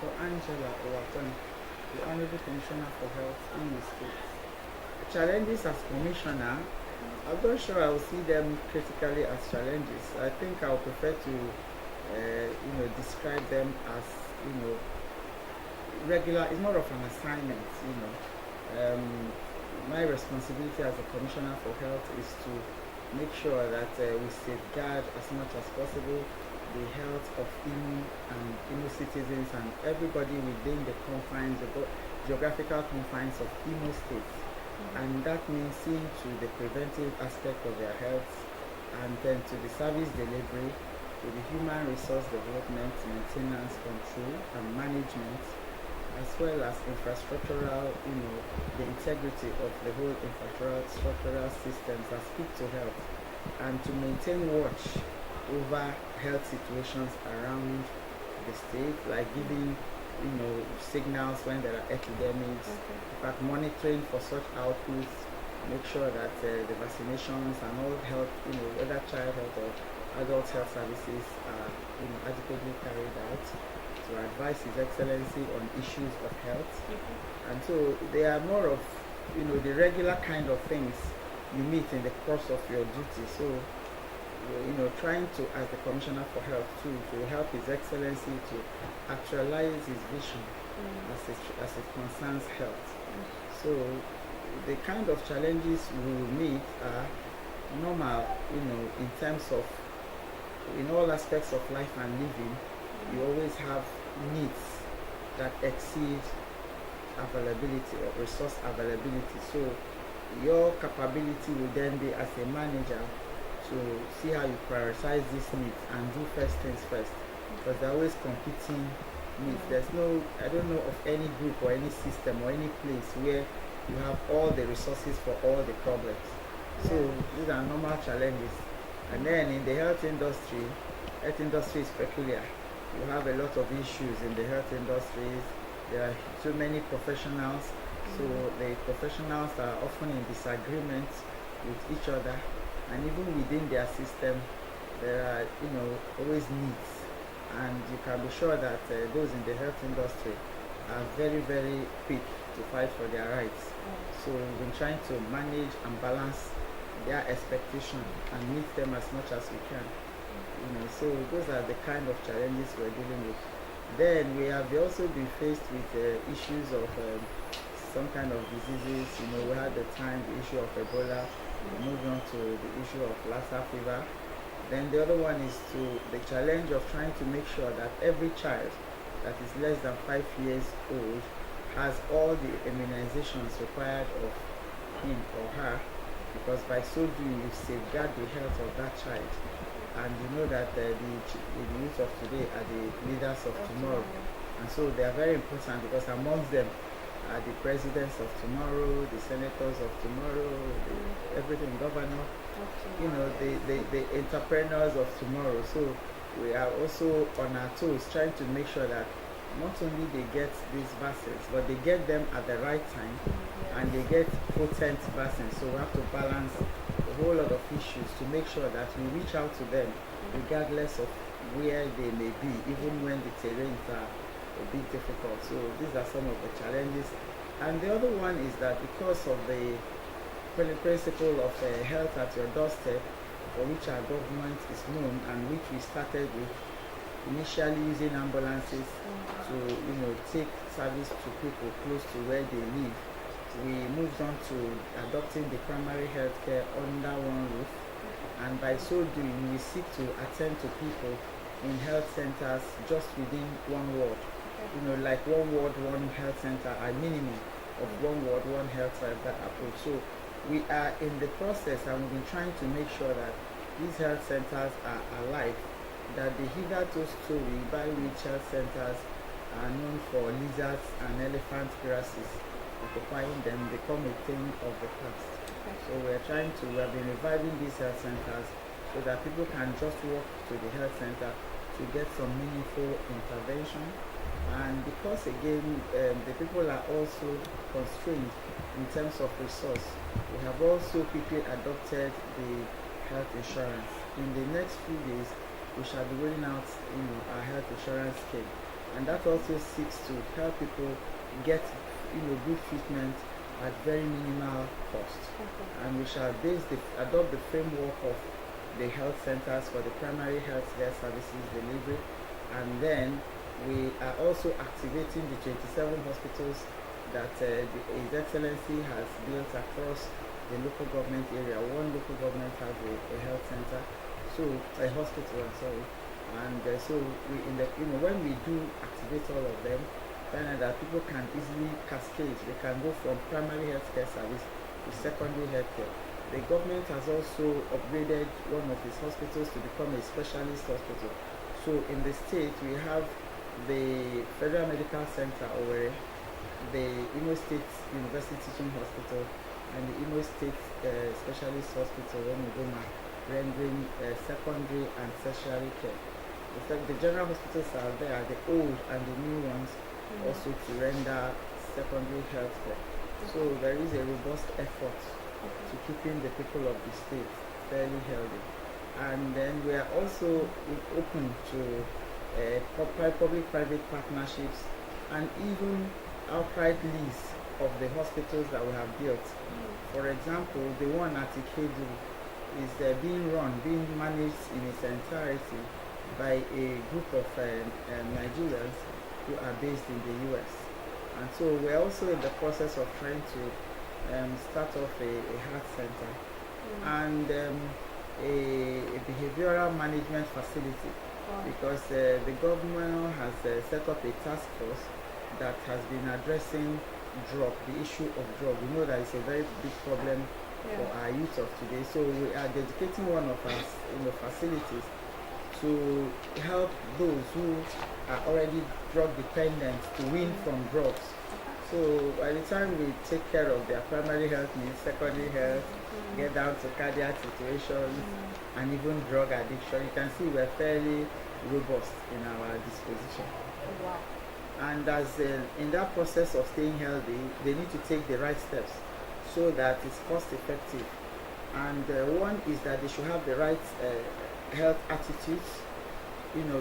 Dr. Angela Uwakwen, the Honorable Commissioner for Health in the state. Challenges as commissioner, I'm not sure I will see them critically as challenges. I think I would prefer to, describe them as, regular. It's more of an assignment. My responsibility as a commissioner for health is to make sure that we safeguard as much as possible the health of IMO and IMO citizens and everybody within the confines, the geographical confines of IMO states. And that means seeing to the preventive aspect of their health, and then to the service delivery, to the human resource development, maintenance, control, and management, as well as infrastructural, the integrity of the whole infrastructural systems that speak to health, and to maintain watch over health situations around the state, like giving signals when there are epidemics. In fact, monitoring for such outputs, make sure that the vaccinations and all health, whether child health or adult health services are adequately carried out, to advise His Excellency on issues of health. And so they are more of the regular kind of things you meet in the course of your duty. So trying to, as the Commissioner for Health too, to help His Excellency to actualize his vision as it concerns health. So the kind of challenges we will meet are normal, in terms of, in all aspects of life and living, you always have needs that exceed availability or resource availability. So your capability will then be, as a manager, to see how you prioritize these needs and do first things first, because they're always competing needs. I don't know of any group or any system or any place where you have all the resources for all the problems. So these are normal challenges. And then in the health industry is peculiar. You have a lot of issues in the health industries. There are too many professionals, so the professionals are often in disagreement with each other, and even within their system there are always needs, and you can be sure that those in the health industry are very, very quick to fight for their rights. So we've been trying to manage and balance their expectation and meet them as much as we can. So those are the kind of challenges we're dealing with. Then we have also been faced with issues of some kind of diseases. We had the issue of Ebola. We moved on to the issue of Lassa fever. Then the other one is the challenge of trying to make sure that every child that is less than 5 years old has all the immunizations required of him or her, because by so doing you safeguard the health of that child. And you know that the youth of today are the leaders of tomorrow, and so they are very important, because amongst them are the presidents of tomorrow, the senators of tomorrow, everything, governor, the entrepreneurs of tomorrow. So we are also on our toes trying to make sure that not only they get these vaccines, but they get them at the right time, and they get potent vaccines. So we have to balance a whole lot of issues to make sure that we reach out to them regardless of where they may be, even when the terrains are a bit difficult. So these are some of the challenges. And the other one is that because of the principle of health at your doorstep, for which our government is known, and which we started with, initially using ambulances to take service to people close to where they live, we moved on to adopting the primary health care under one roof, and by so doing we seek to attend to people in health centers just within one ward. Like one ward, one health center, a minimum of one ward, one health center approach. So we are in the process, and we've been trying to make sure that these health centers are alive, that the hitherto story by which health centers are known for lizards and elephant grasses occupying them become a thing of the past. So we have been reviving these health centers so that people can just walk to the health center to get some meaningful intervention. And because again the people are also constrained in terms of resource, we have also quickly adopted the health insurance. In the next few days we shall be rolling out our health insurance scheme. and that also seeks to help people get good treatment at very minimal cost. And we shall adopt the framework of the health centers for the primary health care services delivery, and then we are also activating the 27 hospitals that His Excellency has built across the local government area. One local government has a health center, so a hospital, I'm sorry. And so we, when we do activate all of them, find out that people can easily cascade. They can go from primary health care service to secondary health care. The government has also upgraded one of its hospitals to become a specialist hospital. So in the state, we have the Federal Medical Center Owerri, the IMO State University Teaching Hospital, and the IMO State Specialist Hospital, rendering secondary and tertiary care. The general hospitals are there, the old and the new ones, also to render secondary health care. So there is a robust effort to keeping the people of the state fairly healthy. And then we are also open to public-private partnerships and even outright lease of the hospitals that we have built. For example, the one at Ikedu is being managed in its entirety by a group of Nigerians who are based in the US. And so we're also in the process of trying to start off a heart center and a behavioral management facility, because the government has set up a task force that has been addressing the issue of drug. We know that it's a very big problem for our youth of today. So we are dedicating one of our facilities to help those who are already drug dependent to wean from drugs. So by the time we take care of their primary health needs, secondary health, get down to cardiac situations, and even drug addiction, you can see we're fairly robust in our disposition. Wow. And as in that process of staying healthy, they need to take the right steps so that it's cost effective. And one is that they should have the right health attitudes.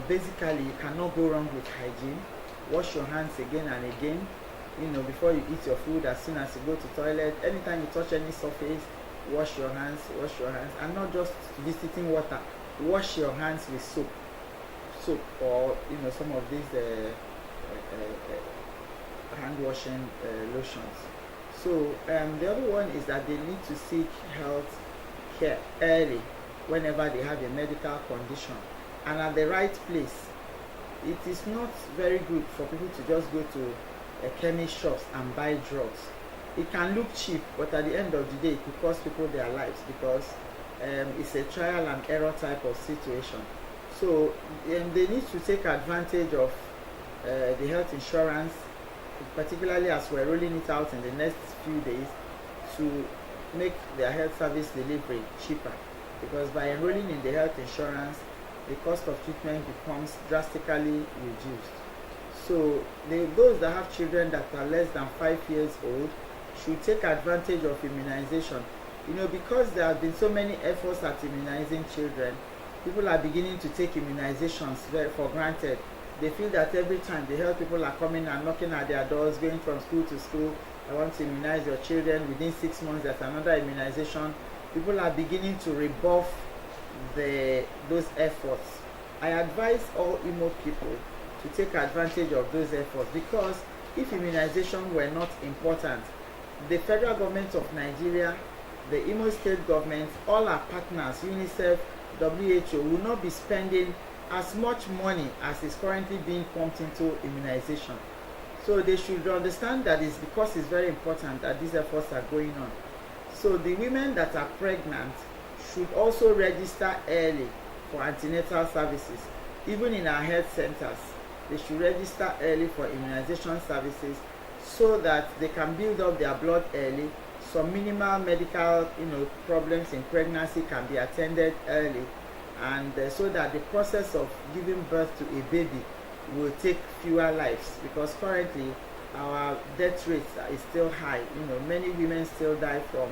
Basically, you cannot go wrong with hygiene. Wash your hands again and again. Before you eat your food, as soon as you go to toilet, anytime you touch any surface, wash your hands, and not just visiting water. Wash your hands with soap, or some of these hand washing lotions. So the other one is that they need to seek health care early whenever they have a medical condition and at the right place. It is not very good for people to just go to chemist shops and buy drugs. It can look cheap, but at the end of the day, it will cost people their lives, because it's a trial and error type of situation. So they need to take advantage of the health insurance, particularly as we're rolling it out in the next few days, to make their health service delivery cheaper, because by enrolling in the health insurance, the cost of treatment becomes drastically reduced. So those that have children that are less than 5 years old should take advantage of immunization. Because there have been so many efforts at immunizing children, people are beginning to take immunizations for granted. They feel that every time the health people are coming and knocking at their doors, going from school to school, I want to immunize your children, within 6 months there's another immunization. People are beginning to rebuff those efforts. I advise all IMO people to take advantage of those efforts, because if immunization were not important, the federal government of Nigeria, the IMO state government, all our partners, UNICEF, WHO, will not be spending as much money as is currently being pumped into immunization. So they should understand that it's because it's very important that these efforts are going on. So the women that are pregnant should also register early for antenatal services. Even in our health centers, they should register early for immunization services, so that they can build up their blood early. Some minimal medical problems in pregnancy can be attended early, and so that the process of giving birth to a baby will take fewer lives, because currently our death rate is still high. Many women still die from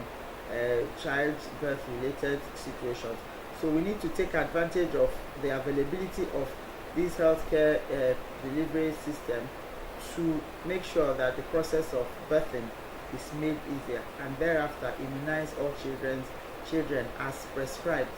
childbirth related situations. So we need to take advantage of the availability of this healthcare delivery system to make sure that the process of birthing is made easier, and thereafter immunize all children as prescribed